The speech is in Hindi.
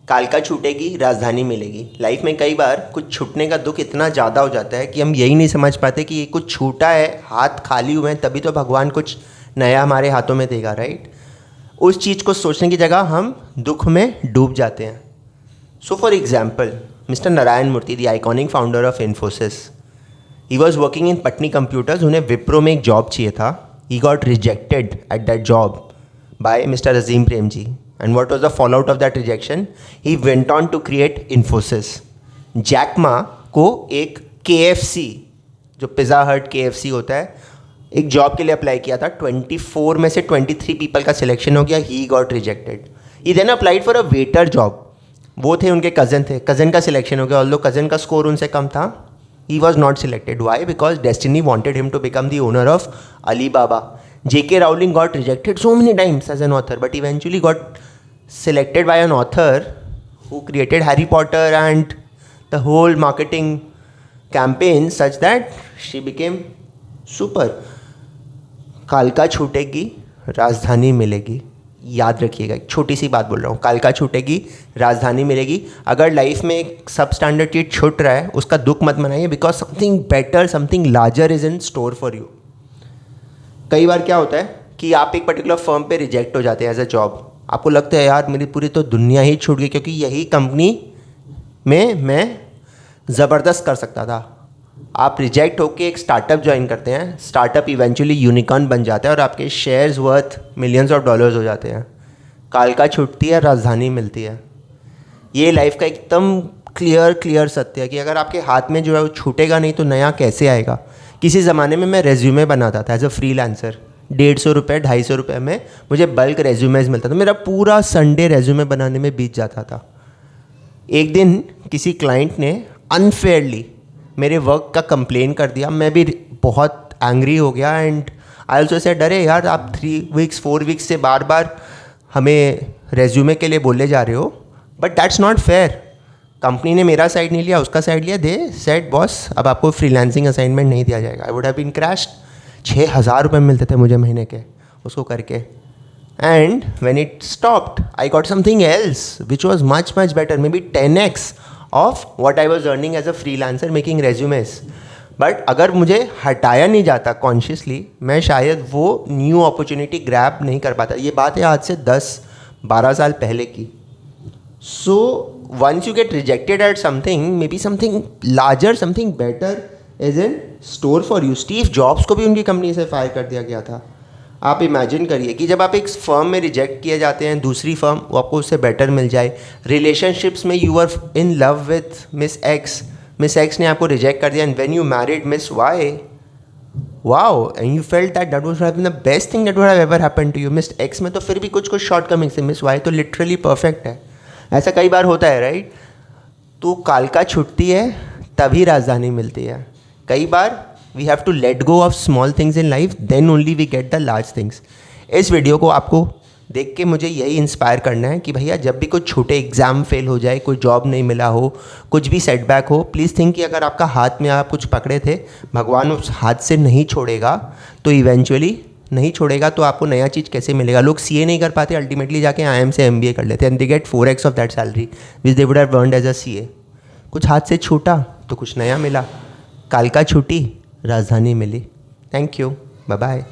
कालका छूटेगी राजधानी मिलेगी। लाइफ में कई बार कुछ छूटने का दुख इतना ज़्यादा हो जाता है कि हम यही नहीं समझ पाते कि ये कुछ छूटा है, हाथ खाली हुए हैं, तभी तो भगवान कुछ नया हमारे हाथों में देगा, राइट। उस चीज़ को सोचने की जगह हम दुख में डूब जाते हैं। So for example, mister Narayana Murthy, the iconic founder of Infosys, he was working in Patni computers. उन्हें विप्रो में एक जॉब चाहिए था। He got rejected at that job by Mr. Azim Premji. And what was the fallout of that rejection? He went on to create Infosys. Jack Ma को एक KFC, जो पिज़्ज़ा हट KFC होता है, एक जॉब के लिए अप्लाई किया था। 24 में से 23 पीपल का सिलेक्शन हो गया। He got rejected. He then applied for a waiter job. वो थे, उनके कज़न थे, कज़न का सिलेक्शन हो गया। ऑल्दो कज़न का स्कोर उनसे कम था, he was not selected. Why? Because destiny wanted him to become the owner of Alibaba. J.K. Rowling got rejected so many times as an author, but eventually got selected by an author who created Harry Potter and the whole marketing campaign such that she became super. कालका छूटेगी राजधानी मिलेगी। याद रखिएगा, एक छोटी सी बात बोल रहा हूँ, कालका छूटेगी राजधानी मिलेगी। अगर लाइफ में एक सब स्टैंडर्ड चीज छूट रहा है, उसका दुख मत मनाइए, because something better, something larger is in store for you. कई बार क्या होता है कि आप एक पर्टिकुलर फर्म पे रिजेक्ट हो जाते हैं एज अ जॉब। आपको लगता है यार मेरी पूरी तो दुनिया ही छूट गई, क्योंकि यही कंपनी में मैं ज़बरदस्त कर सकता था। आप रिजेक्ट होके एक स्टार्टअप ज्वाइन करते हैं, स्टार्टअप इवेंचुअली यूनिकॉर्न बन जाता है और आपके shares worth millions of dollars हो जाते हैं। कालका छूटती है, राजधानी मिलती है। ये लाइफ का एकदम क्लियर सत्य है कि अगर आपके हाथ में जो है वो छूटेगा नहीं तो नया कैसे आएगा। किसी ज़माने में मैं रेज्यूमे बनाता था एज अ फ्रीलांसर। 150 रुपये 250 रुपये में मुझे बल्क रेज्यूमेज मिलता था। मेरा पूरा संडे रेज्यूमे बनाने में बीत जाता था। एक दिन किसी क्लाइंट ने अनफेयरली मेरे वर्क का कंप्लेन कर दिया। मैं भी बहुत एंग्री हो गया एंड आई ऑल्सो सेड, अरे यार आप 3 वीक्स 4 वीक्स से बार बार हमें रेज्यूमे के लिए बोले जा रहे हो, but that's not fair. Company ने मेरा साइड नहीं लिया, उसका साइड लिया। दे सेड बॉस अब आपको फ्रीलांसिंग असाइनमेंट नहीं दिया जाएगा। I would have been crashed. 6,000 रुपये मिलते थे मुझे महीने के उसको करके। And when it stopped I got something else which was much better, maybe 10x of what I was earning as a freelancer making resumes. But अगर मुझे हटाया नहीं जाता कॉन्शियसली, मैं शायद वो न्यू अपॉर्चुनिटी ग्रैब नहीं कर पाता। ये बात है आज से 10-12 साल पहले की। So once you get rejected at something, maybe something larger, something better is in store for you. Steve jobs को भी उनकी कंपनी से फायर कर दिया गया था। आप इमेजिन करिए कि जब आप एक फर्म में रिजेक्ट किए जाते हैं, दूसरी फर्म वो आपको उससे बेटर मिल जाए। रिलेशनशिप्स में you are in love with miss X, miss X ने आपको रिजेक्ट कर दिया and when you married miss Y, wow, and you felt that that was the best thing that would have ever happened to you. Miss X में तो फिर भी कुछ शॉर्टकमिंग्स है, मिस वाई तो लिटरली परफेक्ट है। ऐसा कई बार होता है, राइट। तो कालका छूटती है तभी राजधानी मिलती है। कई बार we have to let go of small things in life, then only we get the large things. इस वीडियो को आपको देख के मुझे यही इंस्पायर करना है कि भैया जब भी कुछ छोटे एग्ज़ाम फेल हो जाए, कोई जॉब नहीं मिला हो, कुछ भी सेटबैक हो, प्लीज़ थिंक कि अगर आपका हाथ में आप कुछ पकड़े थे, भगवान उस हाथ से नहीं छोड़ेगा तो इवेंचुअली नहीं छोड़ेगा तो आपको नया चीज़ कैसे मिलेगा। लोग सीए नहीं कर पाते, अल्टीमेटली जाके IIM से MBA कर लेते हैं and they get 4x of that salary which they would have earned as a CA. कुछ हाथ से छूटा तो कुछ नया मिला। कालका छूटी राजधानी मिली। Thank you, bye bye.